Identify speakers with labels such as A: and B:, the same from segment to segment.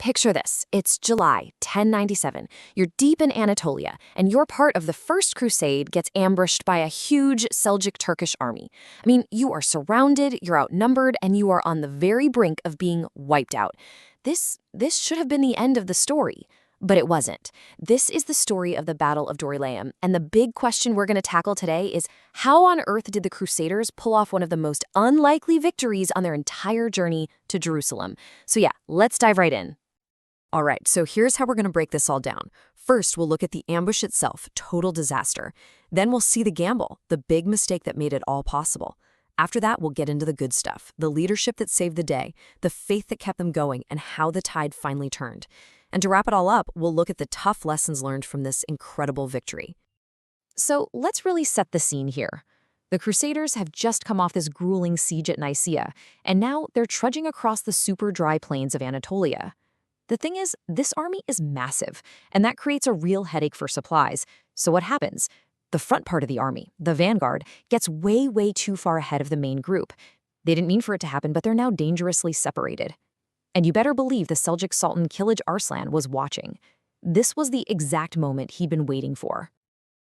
A: picture this. It's July 1097. You're deep in Anatolia, and your part of the First Crusade gets ambushed by a huge Seljuk Turkish army. I mean, you are surrounded, you're outnumbered, and you are on the very brink of being wiped out. This should have been the end of the story. But it wasn't. This is the story of the Battle of Dorylaeum, and the big question we're going to tackle today is how on earth did the Crusaders pull off one of the most unlikely victories on their entire journey to Jerusalem? So yeah, let's dive right in. All right, so here's how we're going to break this all down. First, we'll look at the ambush itself, total disaster. Then we'll see the gamble, the big mistake that made it all possible. After that, we'll get into the good stuff, the leadership that saved the day, the faith that kept them going, and how the tide finally turned. And to wrap it all up, we'll look at the tough lessons learned from this incredible victory. So let's really set the scene here. The Crusaders have just come off this grueling siege at Nicaea, and now they're trudging across the super dry plains of Anatolia. The thing is, this army is massive, and that creates a real headache for supplies. So what happens? The front part of the army, the vanguard, gets way too far ahead of the main group. They didn't mean for it to happen, but they're now dangerously separated. And you better believe the Seljuk Sultan Kilij Arslan was watching. This was the exact moment he'd been waiting for.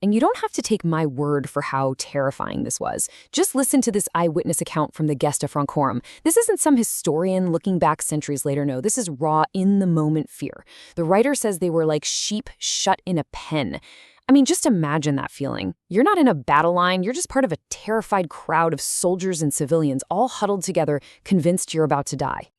A: And you don't have to take my word for how terrifying this was. Just listen to this eyewitness account from the Gesta Francorum. This isn't some historian looking back centuries later. No, this is raw, in-the-moment fear. The writer says they were like sheep shut in a pen. I mean, just imagine that feeling. You're not in a battle line, you're just part of a terrified crowd of soldiers and civilians all huddled together, convinced you're about to die.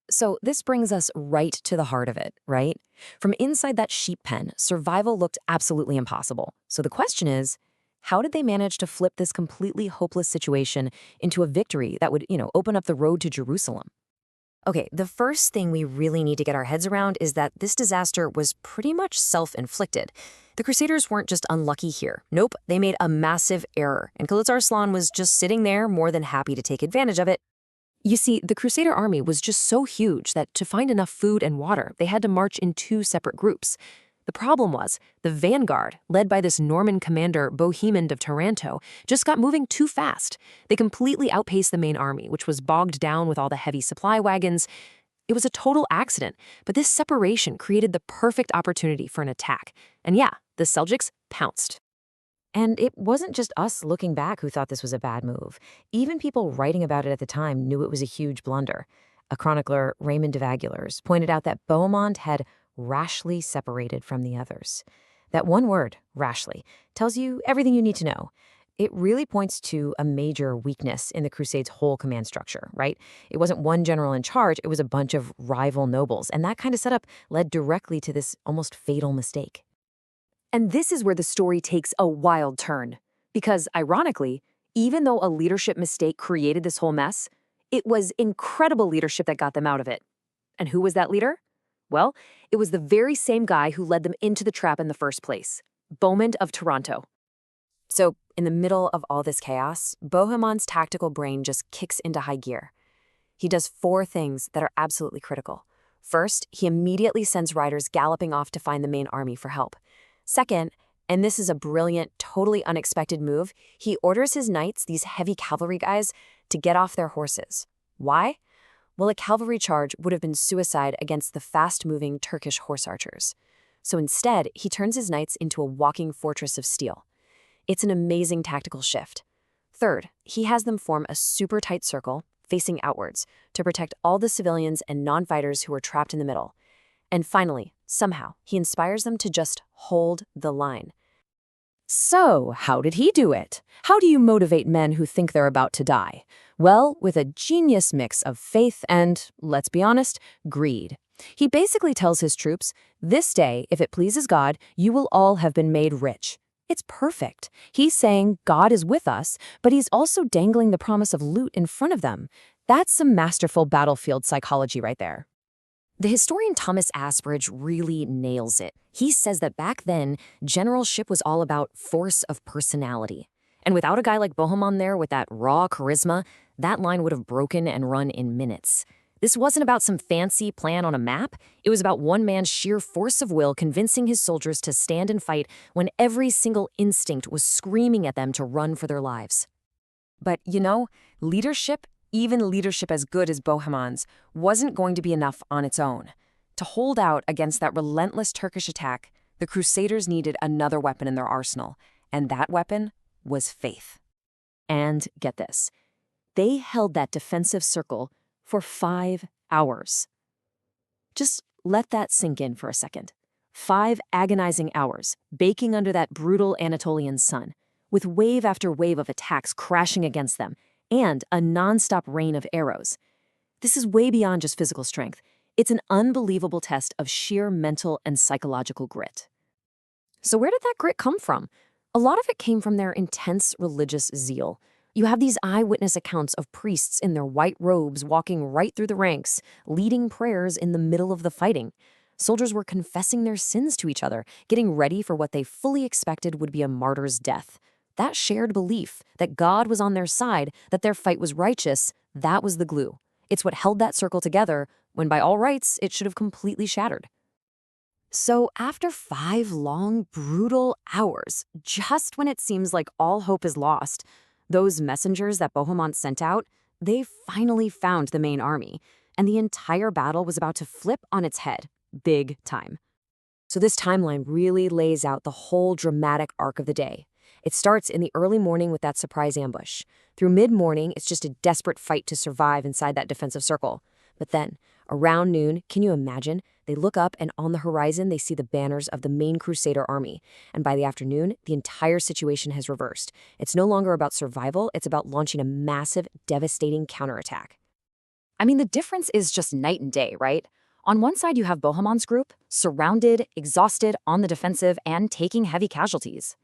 A: So this brings us right to the heart of it, right? From inside that sheep pen, survival looked absolutely impossible. So the question is, how did they manage to flip this completely hopeless situation into a victory that would, open up the road to Jerusalem? Okay, the first thing we really need to get our heads around is that this disaster was pretty much self-inflicted. The Crusaders weren't just unlucky here. Nope, they made a massive error, and Kilij Arslan was just sitting there more than happy to take advantage of it. You see, the Crusader army was just so huge that to find enough food and water, they had to march in two separate groups. The problem was, the vanguard, led by this Norman commander Bohemond of Taranto, just got moving too fast. They completely outpaced the main army, which was bogged down with all the heavy supply wagons. It was a total accident, but this separation created the perfect opportunity for an attack. And yeah, the Seljuks pounced. And it wasn't just us looking back who thought this was a bad move. Even people writing about it at the time knew it was a huge blunder. A chronicler, Raymond de Vagulars, pointed out that Bohemond had rashly separated from the others. That one word, rashly, tells you everything you need to know. It really points to a major weakness in the Crusades' whole command structure, right? It wasn't one general in charge, it was a bunch of rival nobles, and that kind of setup led directly to this almost fatal mistake. And this is where the story takes a wild turn. Because, ironically, even though a leadership mistake created this whole mess, it was incredible leadership that got them out of it. And who was that leader? Well, it was the very same guy who led them into the trap in the first place, Bohemond of Taranto. So, in the middle of all this chaos, Bohemond's tactical brain just kicks into high gear. He does 4 things that are absolutely critical. First, he immediately sends riders galloping off to find the main army for help. Second, and this is a brilliant, totally unexpected move, he orders his knights, these heavy cavalry guys, to get off their horses. Why? Well, a cavalry charge would have been suicide against the fast-moving Turkish horse archers. So instead, he turns his knights into a walking fortress of steel. It's an amazing tactical shift. Third, he has them form a super tight circle, facing outwards, to protect all the civilians and non-fighters who are trapped in the middle. And finally, somehow, he inspires them to just hold the line. So, how did he do it? How do you motivate men who think they're about to die? Well, with a genius mix of faith and, let's be honest, greed. He basically tells his troops, this day, if it pleases God, you will all have been made rich. It's perfect. He's saying God is with us, but he's also dangling the promise of loot in front of them. That's some masterful battlefield psychology right there. The historian Thomas Asbridge really nails it. He says that back then, generalship was all about force of personality. And without a guy like Bohemond there with that raw charisma, that line would have broken and run in minutes. This wasn't about some fancy plan on a map. It was about one man's sheer force of will convincing his soldiers to stand and fight when every single instinct was screaming at them to run for their lives. But, leadership, even leadership as good as Bohemond's, wasn't going to be enough on its own. To hold out against that relentless Turkish attack, the Crusaders needed another weapon in their arsenal, and that weapon was faith. And get this, they held that defensive circle for 5 hours. Just let that sink in for a second. 5 agonizing hours, baking under that brutal Anatolian sun, with wave after wave of attacks crashing against them, and a nonstop rain of arrows. This is way beyond just physical strength. It's an unbelievable test of sheer mental and psychological grit. So where did that grit come from? A lot of it came from their intense religious zeal. You have these eyewitness accounts of priests in their white robes walking right through the ranks, leading prayers in the middle of the fighting. Soldiers were confessing their sins to each other, getting ready for what they fully expected would be a martyr's death. That shared belief that God was on their side, that their fight was righteous, that was the glue. It's what held that circle together when by all rights it should have completely shattered. So after 5 long, brutal hours, just when it seems like all hope is lost, those messengers that Bohemond sent out, they finally found the main army, and the entire battle was about to flip on its head, big time. So this timeline really lays out the whole dramatic arc of the day. It starts in the early morning with that surprise ambush. Through mid-morning, it's just a desperate fight to survive inside that defensive circle. But then, around noon, can you imagine? They look up and on the horizon they see the banners of the main Crusader army. And by the afternoon, the entire situation has reversed. It's no longer about survival, it's about launching a massive, devastating counterattack. I mean, the difference is just night and day, right? On one side you have Bohemond's group, surrounded, exhausted, on the defensive, and taking heavy casualties.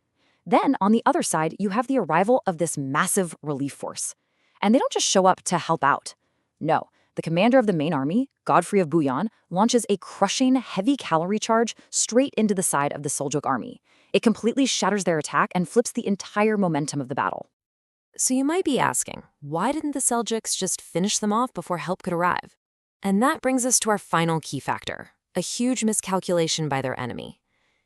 A: Then, on the other side, you have the arrival of this massive relief force. And they don't just show up to help out. No. The commander of the main army, Godfrey of Bouillon, launches a crushing, heavy cavalry charge straight into the side of the Seljuk army. It completely shatters their attack and flips the entire momentum of the battle. So you might be asking, why didn't the Seljuks just finish them off before help could arrive? And that brings us to our final key factor, a huge miscalculation by their enemy.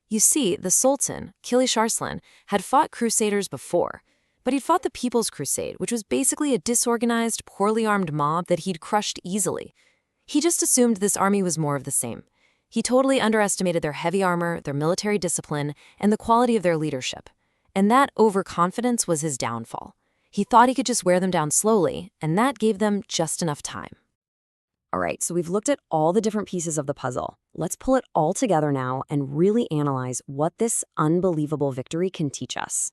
A: You see, the Sultan, Kilij Arslan, had fought Crusaders before, but he'd fought the People's Crusade, which was basically a disorganized, poorly armed mob that he'd crushed easily. He just assumed this army was more of the same. He totally underestimated their heavy armor, their military discipline, and the quality of their leadership. And that overconfidence was his downfall. He thought he could just wear them down slowly, and that gave them just enough time. All right, so we've looked at all the different pieces of the puzzle. Let's pull it all together now and really analyze what this unbelievable victory can teach us.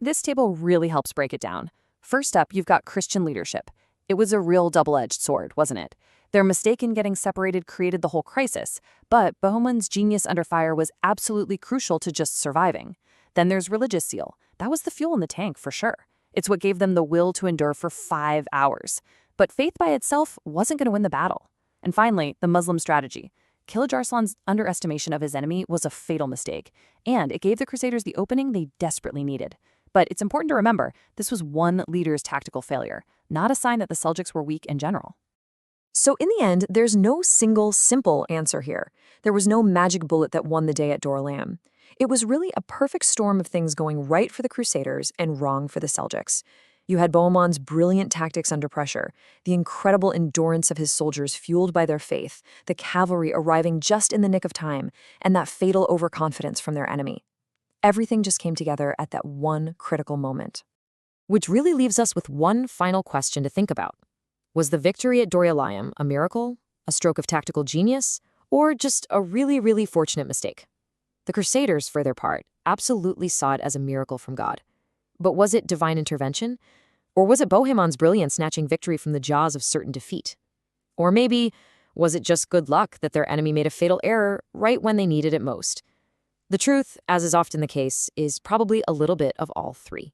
A: This table really helps break it down. First up, you've got Christian leadership. It was a real double-edged sword, wasn't it? Their mistake in getting separated created the whole crisis, but Bohemond's genius under fire was absolutely crucial to just surviving. Then there's religious zeal. That was the fuel in the tank, for sure. It's what gave them the will to endure for 5 hours. But faith by itself wasn't going to win the battle. And finally, the Muslim strategy. Kilij Arslan's underestimation of his enemy was a fatal mistake, and it gave the Crusaders the opening they desperately needed. But it's important to remember, this was one leader's tactical failure, not a sign that the Seljuks were weak in general. So in the end, there's no single simple answer here. There was no magic bullet that won the day at Dorylaeum. It was really a perfect storm of things going right for the Crusaders and wrong for the Seljuks. You had Bohemond's brilliant tactics under pressure, the incredible endurance of his soldiers fueled by their faith, the cavalry arriving just in the nick of time, and that fatal overconfidence from their enemy. Everything just came together at that one critical moment. Which really leaves us with one final question to think about. Was the victory at Dorylaeum a miracle, a stroke of tactical genius, or just a really, really fortunate mistake? The Crusaders, for their part, absolutely saw it as a miracle from God. But was it divine intervention? Or was it Bohemond's brilliance snatching victory from the jaws of certain defeat? Or maybe, was it just good luck that their enemy made a fatal error right when they needed it most? The truth, as is often the case, is probably a little bit of all three.